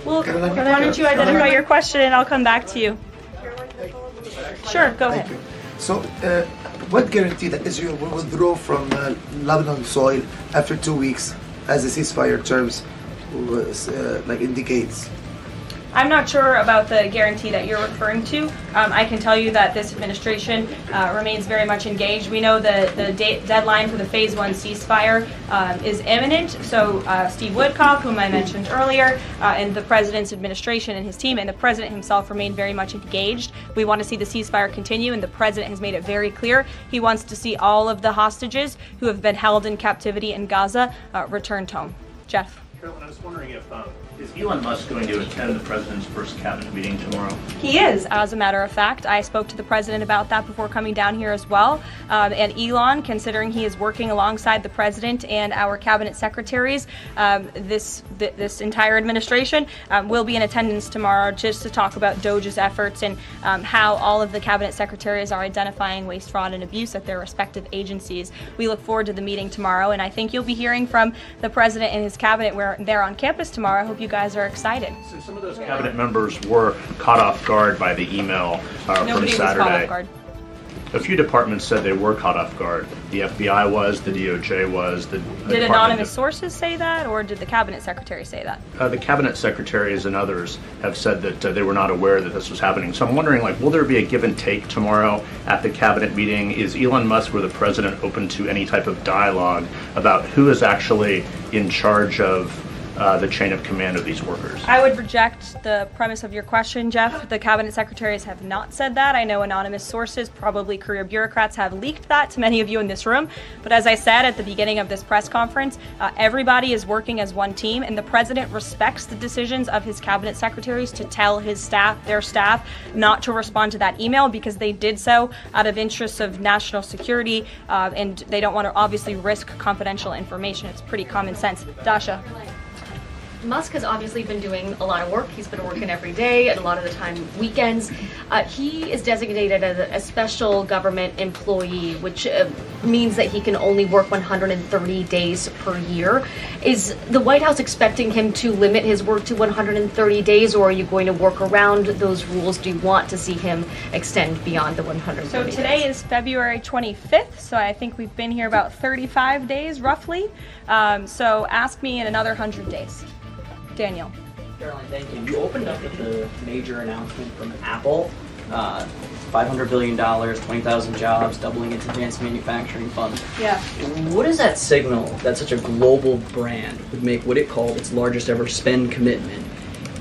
Well, why don't you identify your question and I'll come back to you. Sure, go ahead. So, what guarantee that Israel will withdraw from Lebanon soil after 2 weeks, as the ceasefire terms indicates? I'm not sure about the guarantee that you're referring to. I can tell you that this administration remains very much engaged. We know the deadline for the Phase 1 ceasefire is imminent. So Steve Woodcock, whom I mentioned earlier, and the President's administration and his team and the President himself remain very much engaged. We want to see the ceasefire continue, and the President has made it very clear he wants to see all of the hostages who have been held in captivity in Gaza returned home. Jeff. Carolyn, I was wondering if is Elon Musk going to attend the president's first cabinet meeting tomorrow? He is, as a matter of fact. I spoke to the president about that before coming down here as well. And Elon, considering he is working alongside the president and our cabinet secretaries, this entire administration will be in attendance tomorrow just to talk about DOJ's efforts and how all of the cabinet secretaries are identifying waste, fraud, and abuse at their respective agencies. We look forward to the meeting tomorrow, and I think you'll be hearing from the president and his cabinet where they're on campus tomorrow. I hope you guys are excited. So some of those cabinet members were caught off guard by the email from Saturday. Nobody was caught off guard. A few departments said they were caught off guard. The FBI was, the DOJ was. Did anonymous sources say that, or did the cabinet secretary say that? The cabinet secretaries and others have said that they were not aware that this was happening. So I'm wondering, will there be a give and take tomorrow at the cabinet meeting? Is Elon Musk or the president open to any type of dialogue about who is actually in charge of the chain of command of these workers? I would reject the premise of your question, Jeff. The cabinet secretaries have not said that. I know anonymous sources, probably career bureaucrats, have leaked that to many of you in this room. But as I said at the beginning of this press conference, everybody is working as one team, and the president respects the decisions of his cabinet secretaries to tell their staff, not to respond to that email because they did so out of interests of national security, and they don't want to obviously risk confidential information. It's pretty common sense. Dasha. Musk has obviously been doing a lot of work. He's been working every day and a lot of the time weekends. He is designated as a special government employee, which means that he can only work 130 days per year. Is the White House expecting him to limit his work to 130 days, or are you going to work around those rules? Do you want to see him extend beyond the 130 days? So today is February 25th, so I think we've been here about 35 days roughly. So ask me in another 100 days. Daniel. Caroline, thank you. You opened up with a major announcement from Apple, $500 billion, 20,000 jobs, doubling its advanced manufacturing fund. Yeah. What does that signal that such a global brand would make what it called its largest ever spend commitment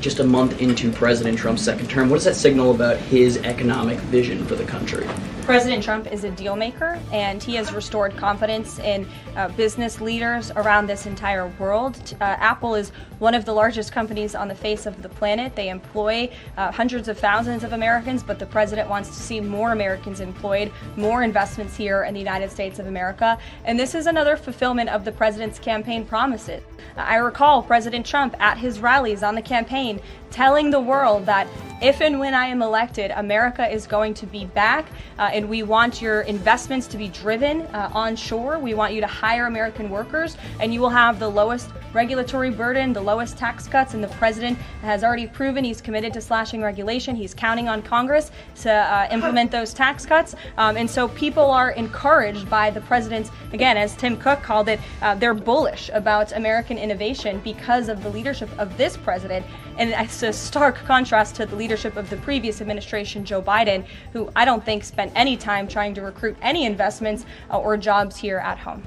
just a month into President Trump's second term? What does that signal about his economic vision for the country? President Trump is a deal maker, and he has restored confidence in business leaders around this entire world. Apple is one of the largest companies on the face of the planet. They employ hundreds of thousands of Americans, but the president wants to see more Americans employed, more investments here in the United States of America. And this is another fulfillment of the president's campaign promises. I recall President Trump at his rallies on the campaign telling the world that if and when I am elected, America is going to be back, and we want your investments to be driven onshore. We want you to hire American workers, and you will have the lowest regulatory burden, the lowest tax cuts, and the president has already proven he's committed to slashing regulation. He's counting on Congress to implement those tax cuts, and so people are encouraged by the president's, again, as Tim Cook called it, they're bullish about American innovation because of the leadership of this president. And it's a stark contrast to the leadership of the previous administration, Joe Biden, who I don't think spent any time trying to recruit any investments or jobs here at home.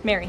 Mary.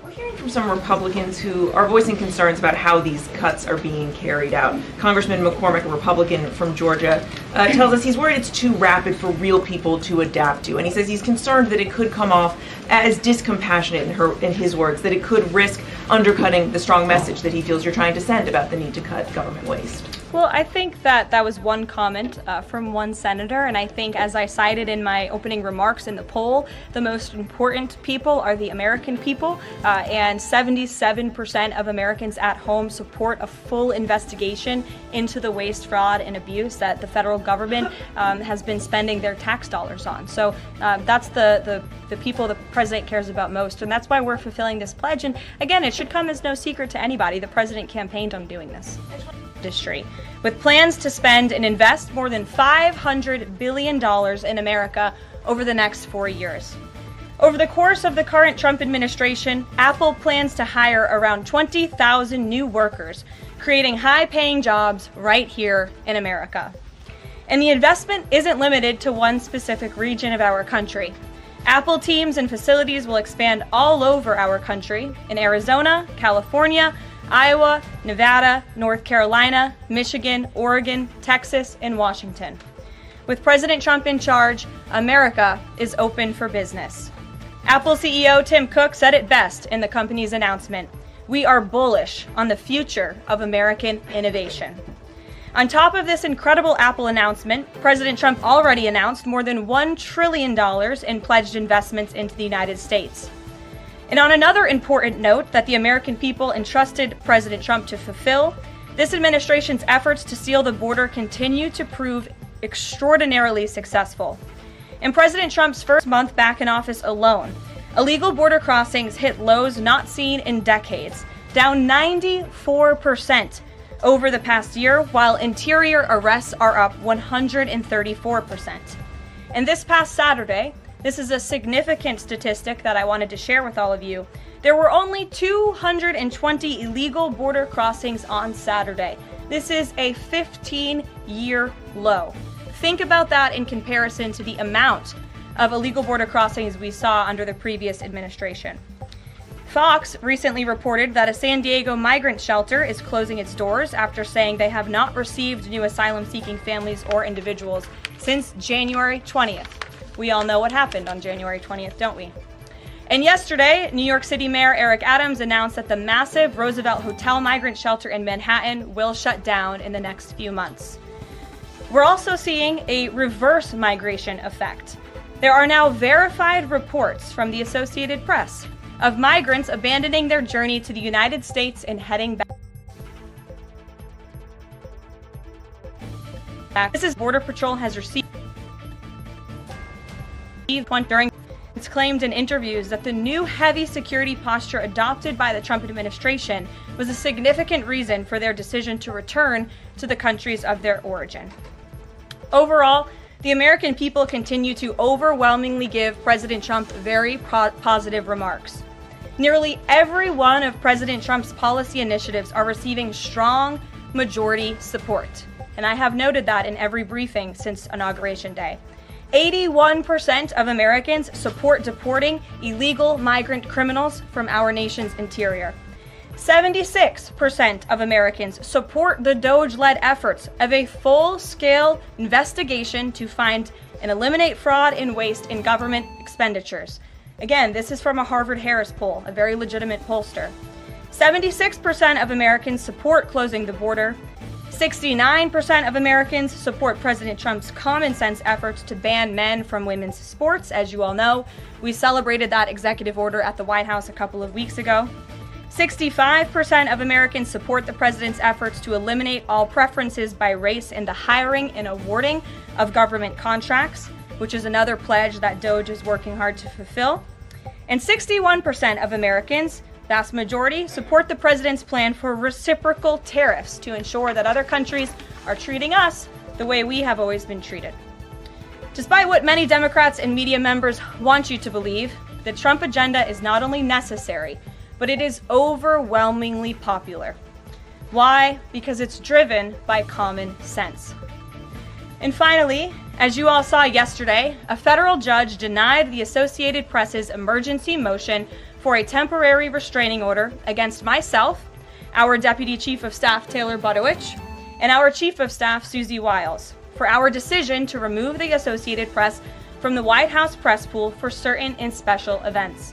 We're hearing from some Republicans who are voicing concerns about how these cuts are being carried out. Congressman McCormick, a Republican from Georgia, tells us he's worried it's too rapid for real people to adapt to. And he says he's concerned that it could come off as discompassionate, in his words, that it could risk undercutting the strong message that he feels you're trying to send about the need to cut government waste. Well, I think that was one comment from one senator, and I think, as I cited in my opening remarks in the poll, the most important people are the American people, and 77% of Americans at home support a full investigation into the waste, fraud, and abuse that the federal government has been spending their tax dollars on. So that's the people the president cares about most, and that's why we're fulfilling this pledge. And again, it should come as no secret to anybody. The president campaigned on doing this. Industry, with plans to spend and invest more than $500 billion in America over the next 4 years. Over the course of the current Trump administration, Apple plans to hire around 20,000 new workers, creating high-paying jobs right here in America. And the investment isn't limited to one specific region of our country. Apple teams and facilities will expand all over our country, in Arizona, California, Iowa, Nevada, North Carolina, Michigan, Oregon, Texas, and Washington. With President Trump in charge, America is open for business. Apple CEO Tim Cook said it best in the company's announcement: "We are bullish on the future of American innovation." On top of this incredible Apple announcement, President Trump already announced more than $1 trillion in pledged investments into the United States. And on another important note that the American people entrusted President Trump to fulfill, this administration's efforts to seal the border continue to prove extraordinarily successful. In President Trump's first month back in office alone, illegal border crossings hit lows not seen in decades, down 94% over the past year, while interior arrests are up 134%. And this past Saturday, this is a significant statistic that I wanted to share with all of you. There were only 220 illegal border crossings on Saturday. This is a 15-year low. Think about that in comparison to the amount of illegal border crossings we saw under the previous administration. Fox recently reported that a San Diego migrant shelter is closing its doors after saying they have not received new asylum-seeking families or individuals since January 20th. We all know what happened on January 20th, don't we? And yesterday, New York City Mayor Eric Adams announced that the massive Roosevelt Hotel migrant shelter in Manhattan will shut down in the next few months. We're also seeing a reverse migration effect. There are now verified reports from the Associated Press of migrants abandoning their journey to the United States and heading back. This is Border Patrol has received during it's claimed in interviews that the new heavy security posture adopted by the Trump administration was a significant reason for their decision to return to the countries of their origin. Overall, the American people continue to overwhelmingly give President Trump very positive remarks. Nearly every one of President Trump's policy initiatives are receiving strong majority support, and I have noted that in every briefing since Inauguration Day. 81% of Americans support deporting illegal migrant criminals from our nation's interior. 76% of Americans support the DOJ-led efforts of a full-scale investigation to find and eliminate fraud and waste in government expenditures. Again, this is from a Harvard-Harris poll, a very legitimate pollster. 76% of Americans support closing the border. 69% of Americans support President Trump's common sense efforts to ban men from women's sports. As you all know, we celebrated that executive order at the White House a couple of weeks ago. 65% of Americans support the president's efforts to eliminate all preferences by race in the hiring and awarding of government contracts, which is another pledge that DOJ is working hard to fulfill. And 61% of Americans, vast majority, support the president's plan for reciprocal tariffs to ensure that other countries are treating us the way we have always been treated. Despite what many Democrats and media members want you to believe, the Trump agenda is not only necessary, but it is overwhelmingly popular. Why? Because it's driven by common sense. And finally, as you all saw yesterday, a federal judge denied the Associated Press's emergency motion for a temporary restraining order against myself, our Deputy Chief of Staff Taylor Budowich, and our Chief of Staff Susie Wiles for our decision to remove the Associated Press from the White House press pool for certain and special events.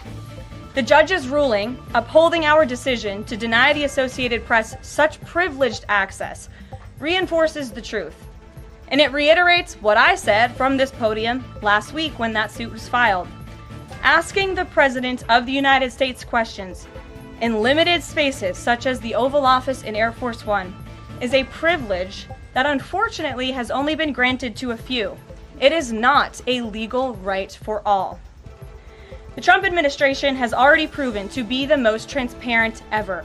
The judge's ruling, upholding our decision to deny the Associated Press such privileged access, reinforces the truth. And it reiterates what I said from this podium last week when that suit was filed. Asking the President of the United States questions in limited spaces such as the Oval Office in Air Force One is a privilege that unfortunately has only been granted to a few. It is not a legal right for all. The Trump administration has already proven to be the most transparent ever,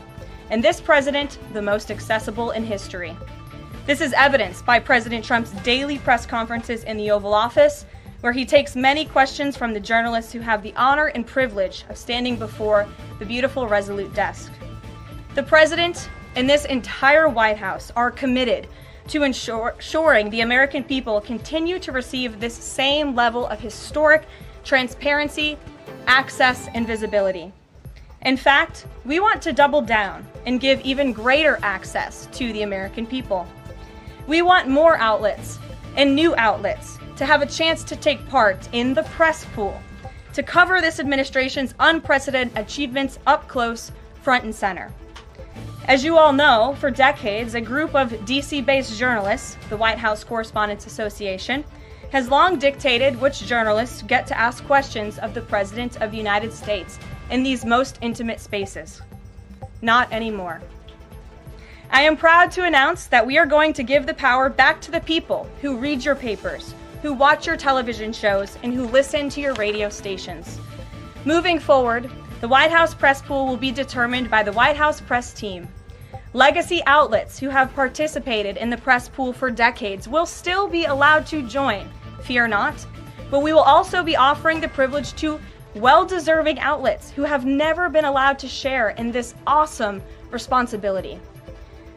and this president the most accessible in history. This is evidenced by President Trump's daily press conferences in the Oval Office, where he takes many questions from the journalists who have the honor and privilege of standing before the beautiful Resolute desk. The president and this entire White House are committed to ensuring the American people continue to receive this same level of historic transparency, access, and visibility. In fact, we want to double down and give even greater access to the American people. We want more outlets and new outlets to have a chance to take part in the press pool, to cover this administration's unprecedented achievements up close, front and center. As you all know, for decades, a group of DC-based journalists, the White House Correspondents Association, has long dictated which journalists get to ask questions of the President of the United States in these most intimate spaces. Not anymore. I am proud to announce that we are going to give the power back to the people who read your papers, who watch your television shows, and who listen to your radio stations. Moving forward, the White House press pool will be determined by the White House press team. Legacy outlets who have participated in the press pool for decades will still be allowed to join, fear not, but we will also be offering the privilege to well-deserving outlets who have never been allowed to share in this awesome responsibility.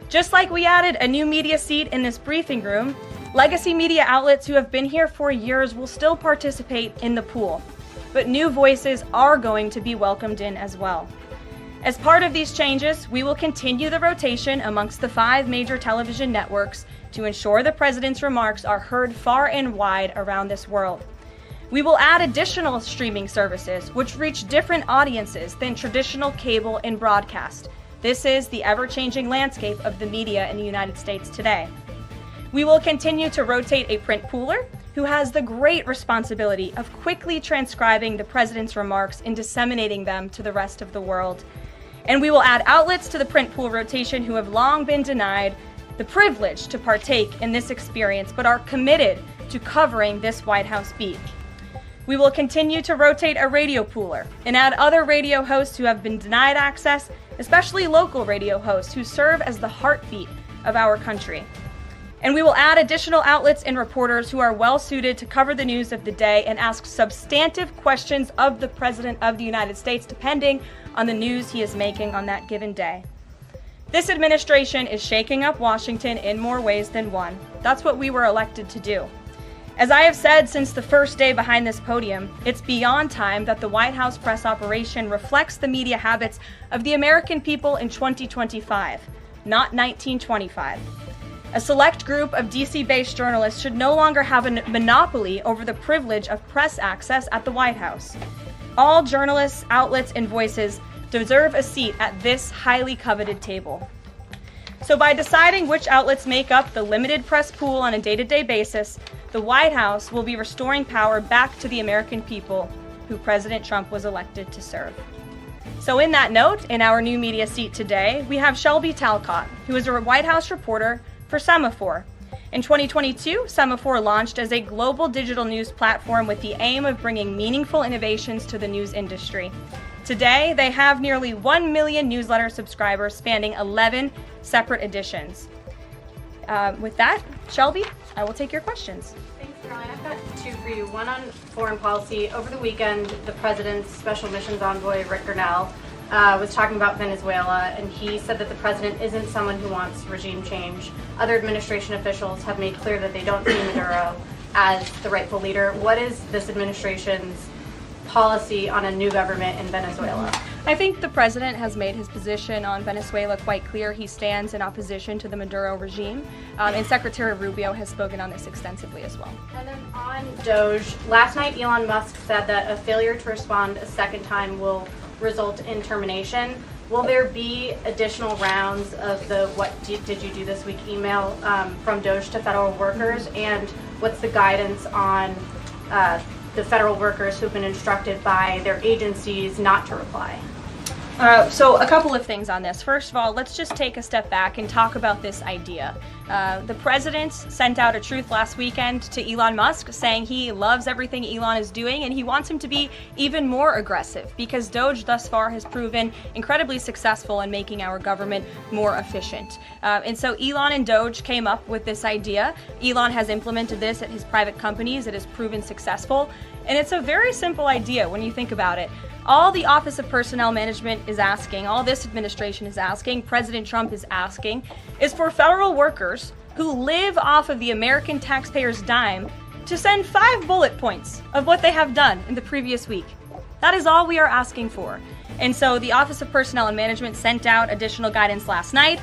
Just like we added a new media seat in this briefing room, legacy media outlets who have been here for years will still participate in the pool, but new voices are going to be welcomed in as well. As part of these changes, we will continue the rotation amongst the 5 major television networks to ensure the President's remarks are heard far and wide around this world. We will add additional streaming services which reach different audiences than traditional cable and broadcast. This is the ever-changing landscape of the media in the United States today. We will continue to rotate a print pooler who has the great responsibility of quickly transcribing the President's remarks and disseminating them to the rest of the world. And we will add outlets to the print pool rotation who have long been denied the privilege to partake in this experience but are committed to covering this White House beat. We will continue to rotate a radio pooler and add other radio hosts who have been denied access, especially local radio hosts who serve as the heartbeat of our country. And we will add additional outlets and reporters who are well suited to cover the news of the day and ask substantive questions of the President of the United States, depending on the news he is making on that given day. This administration is shaking up Washington in more ways than one. That's what we were elected to do. As I have said since the first day behind this podium, it's beyond time that the White House press operation reflects the media habits of the American people in 2025, not 1925. A select group of DC-based journalists should no longer have a monopoly over the privilege of press access at the White House. All journalists, outlets, and voices deserve a seat at this highly coveted table. So by deciding which outlets make up the limited press pool on a day-to-day basis, the White House will be restoring power back to the American people who President Trump was elected to serve. So in that note, in our new media seat today, we have Shelby Talcott, who is a White House reporter for Semaphore. In 2022, Semaphore launched as a global digital news platform with the aim of bringing meaningful innovations to the news industry. Today, they have nearly 1 million newsletter subscribers spanning 11 separate editions. With that, Shelby, I will take your questions. Thanks, Caroline. I've got 2 for you. One on foreign policy. Over the weekend, the President's Special Missions Envoy, Rick Grenell, was talking about Venezuela, and he said that the President isn't someone who wants regime change. Other administration officials have made clear that they don't see Maduro as the rightful leader. What is this administration's policy on a new government in Venezuela? I think the President has made his position on Venezuela quite clear. He stands in opposition to the Maduro regime, and Secretary Rubio has spoken on this extensively as well. And then on Doge, last night Elon Musk said that a failure to respond a second time will result in termination. Will there be additional rounds of the did you do this week email from Doge to federal workers? And what's the guidance on the federal workers who've been instructed by their agencies not to reply? So a couple of things on this. First of all, let's just take a step back and talk about this idea. The president sent out a truth last weekend to Elon Musk saying he loves everything Elon is doing and he wants him to be even more aggressive because Doge thus far has proven incredibly successful in making our government more efficient. And so Elon and Doge came up with this idea. Elon has implemented this at his private companies. It has proven successful. And it's a very simple idea when you think about it. All the Office of Personnel Management is asking, all this administration is asking, President Trump is asking, is for federal workers who live off of the American taxpayers' dime to send 5 bullet points of what they have done in the previous week. That is all we are asking for. And so the Office of Personnel and Management sent out additional guidance last night.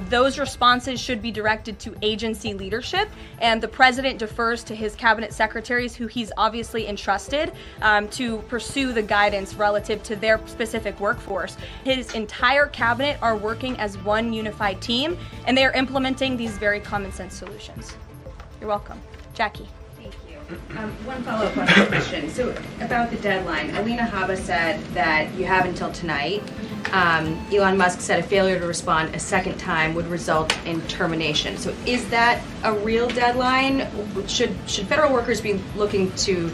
Those responses should be directed to agency leadership, and the president defers to his cabinet secretaries, who he's obviously entrusted to pursue the guidance relative to their specific workforce. His entire cabinet are working as one unified team, and they are implementing these very common sense solutions. You're welcome. Jackie. Thank you. One follow-up on this question. So about the deadline, Alina Habba said that you have until tonight. Elon Musk said a failure to respond a second time would result in termination. So is that a real deadline? Should federal workers be looking to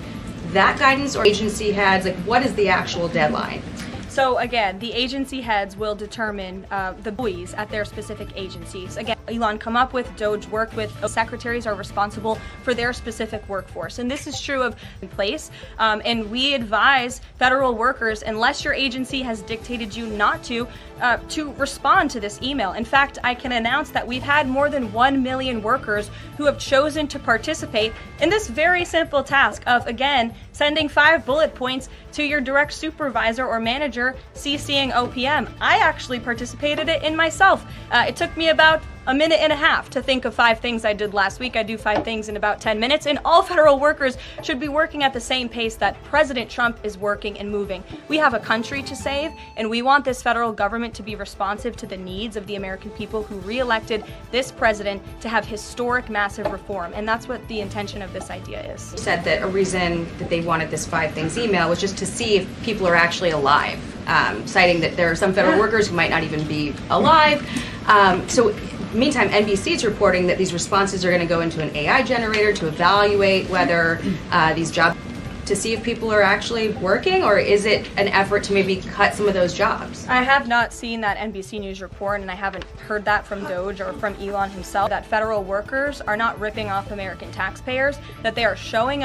that guidance, or agency heads? Like, what is the actual deadline? So again, the agency heads will determine the employees at their specific agencies. Again, Elon come up with, Doge worked with, secretaries are responsible for their specific workforce. And this is true of in place. And we advise federal workers, unless your agency has dictated you not to respond to this email. In fact, I can announce that we've had more than 1 million workers who have chosen to participate in this very simple task of, again, sending 5 bullet points to your direct supervisor or manager, CCing OPM. I actually participated in it myself. It took me about a minute and a half to think of 5 things I did last week. I do 5 things in about 10 minutes, and all federal workers should be working at the same pace that President Trump is working and moving. We have a country to save, and we want this federal government to be responsive to the needs of the American people who re-elected this president to have historic, massive reform, and that's what the intention of this idea is. You said that a reason that they wanted this 5 things email was just to see if people are actually alive, citing that there are some federal workers who might not even be alive. So meantime, NBC is reporting that these responses are going to go into an AI generator to evaluate whether these jobs, to see if people are actually working, or is it an effort to maybe cut some of those jobs? I have not seen that NBC News report, and I haven't heard that from Doge or from Elon himself, that federal workers are not ripping off American taxpayers, that they are showing up